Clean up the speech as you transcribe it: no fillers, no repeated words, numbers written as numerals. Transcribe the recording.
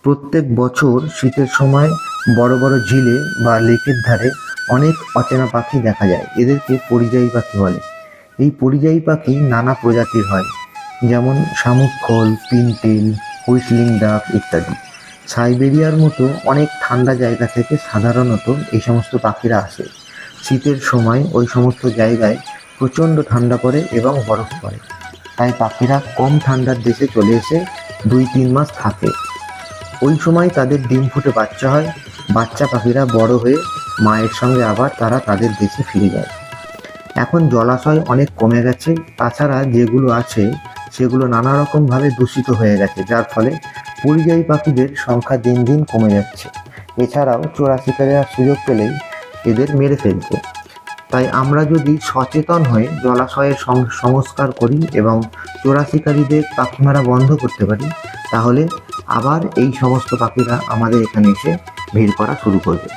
প্রত্যেক বছর শীতের সময় বড় বড় ঝিলে বা লেকের ধারে অনেক অচেনা পাখি দেখা যায়। এদেরকে পরিযায়ী পাখি বলে। এই পরিযায়ী পাখি নানা প্রজাতির হয়, যেমন শামুক খোল, পিনটেল, হুইসলিং ডাক ইত্যাদি। সাইবেরিয়ার মতো অনেক ঠান্ডা জায়গা থেকে সাধারণত এই সমস্ত পাখিরা আসে। শীতের সময় ওই সমস্ত জায়গায় প্রচণ্ড ঠান্ডা পড়ে এবং বরফ পড়ে, তাই পাখিরা কম ঠান্ডার দেশে চলে এসে 2-3 মাস থাকে। ওই সময় তাদের ডিম ফুটে বাচ্চা হয়। বাচ্চা পাখিরা বড় হয়ে মায়ের সঙ্গে আবার তারা তাদের দেশে ফিরে যায়। এখন জলাশয় অনেক কমে গেছে, তাছাড়া যেগুলো আছে সেগুলো নানা রকমভাবে দূষিত হয়ে গেছে, যার ফলে পরিযায়ী পাখিদের সংখ্যা দিন দিন কমে যাচ্ছে। এছাড়াও চোরা শিকারীরা সুযোগ পেলেই এদের মেরে ফেলছে। তাই আমরা যদি সচেতন হয়ে জলাশয়ের সংস্কার করি এবং চোরা শিকারীদের পাখি মারা বন্ধ করতে পারি, তাহলে আবার এই সমস্ত পাখিরা আমাদের এখানে এসে ভিড় করা শুরু করবে।